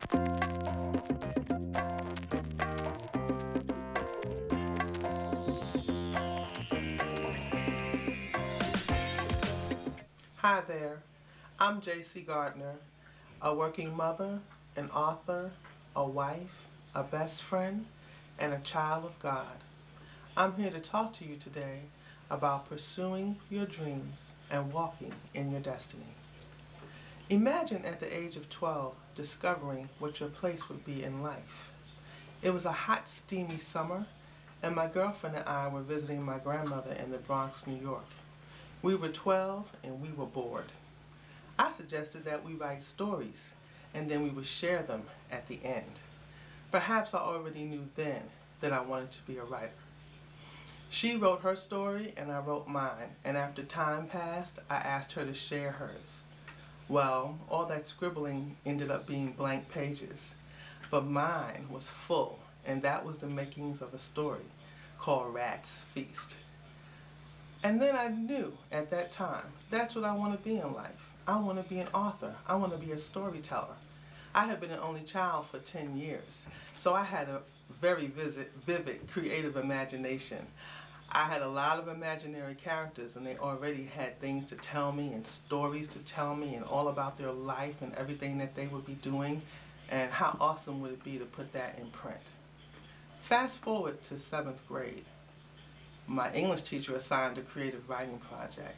Hi there, I'm JC Gardner, a working mother, an author, a wife, a best friend, and a child of God. I'm here to talk to you today about pursuing your dreams and walking in your destiny. Imagine at the age of 12 discovering what your place would be in life. It was a hot, steamy summer, and my girlfriend and I were visiting my grandmother in the Bronx, New York. We were 12 and we were bored. I suggested that we write stories and then we would share them at the end. Perhaps I already knew then that I wanted to be a writer. She wrote her story and I wrote mine, and after time passed, I asked her to share hers. Well, all that scribbling ended up being blank pages, but mine was full, and that was the makings of a story called Rat's Feast. And then I knew at that time, that's what I want to be in life. I want to be an author. I want to be a storyteller. I had been an only child for 10 years, so I had a very vivid, creative imagination. I had a lot of imaginary characters, and they already had things to tell me and stories to tell me and all about their life and everything that they would be doing, and how awesome would it be to put that in print. Fast forward to 7th grade. My English teacher assigned a creative writing project.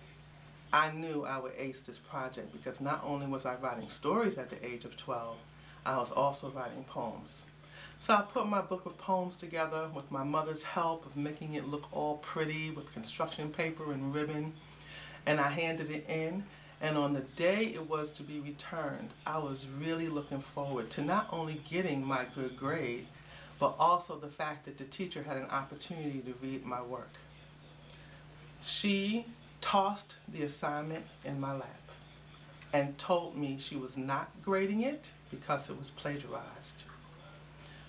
I knew I would ace this project because not only was I writing stories at the age of 12, I was also writing poems. So I put my book of poems together with my mother's help of making it look all pretty with construction paper and ribbon, and I handed it in, and on the day it was to be returned, I was really looking forward to not only getting my good grade, but also the fact that the teacher had an opportunity to read my work. She tossed the assignment in my lap and told me she was not grading it because it was plagiarized.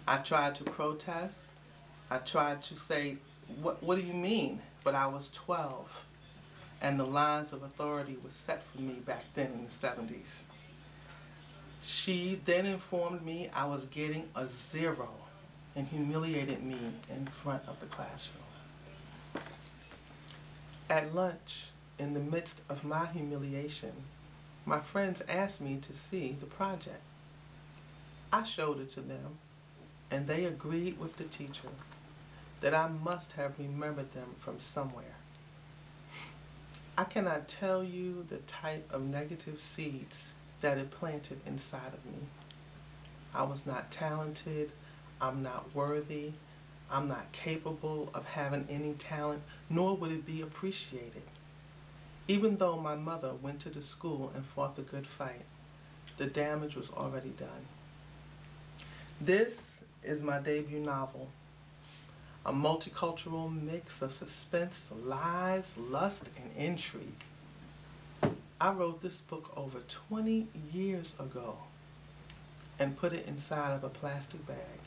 I tried to protest. I tried to say, what do you mean? But I was 12, and the lines of authority were set for me back then in the 70s. She then informed me I was getting a 0 and humiliated me in front of the classroom. At lunch, in the midst of my humiliation, my friends asked me to see the project. I showed it to them, and they agreed with the teacher that I must have remembered them from somewhere. I cannot tell you the type of negative seeds that it planted inside of me. I was not talented, I'm not worthy, I'm not capable of having any talent, nor would it be appreciated. Even though my mother went to the school and fought the good fight, the damage was already done. This is my debut novel, a multicultural mix of suspense, lies, lust, and intrigue. I wrote this book over 20 years ago and put it inside of a plastic bag,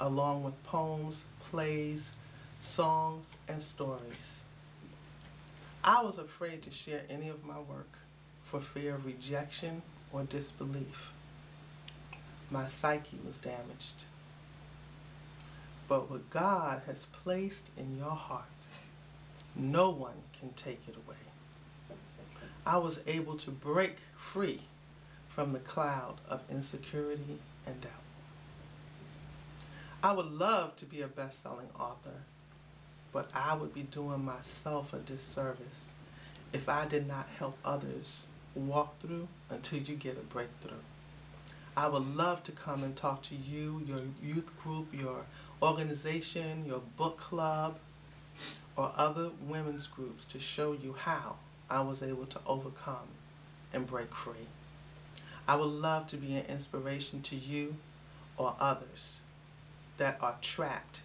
along with poems, plays, songs, and stories. I was afraid to share any of my work for fear of rejection or disbelief. My psyche was damaged. But what God has placed in your heart, no one can take it away. I was able to break free from the cloud of insecurity and doubt. I would love to be a best-selling author, but I would be doing myself a disservice if I did not help others walk through until you get a breakthrough. I would love to come and talk to you, your youth group, your organization, your book club, or other women's groups to show you how I was able to overcome and break free. I would love to be an inspiration to you or others that are trapped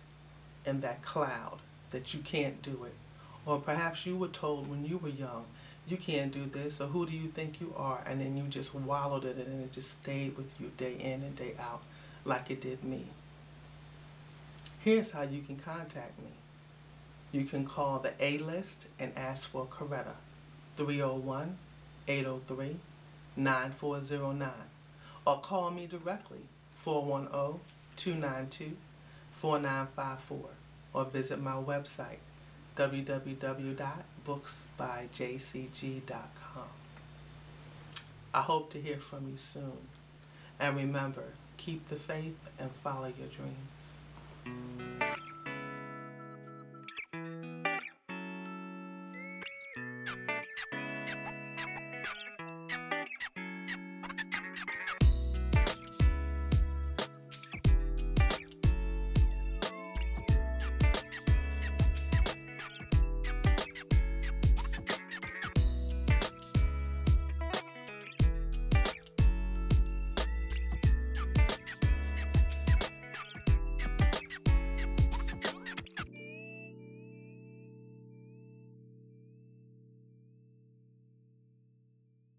in that cloud that you can't do it. Or perhaps you were told when you were young, you can't do this, or who do you think you are? And then you just wallowed in it and it just stayed with you day in and day out like it did me. Here's how you can contact me. You can call the A-List and ask for Coretta, 301-803-9409, or call me directly 410-292-4954, or visit my website, www.booksbyjcg.com. I hope to hear from you soon. And remember, keep the faith and follow your dreams.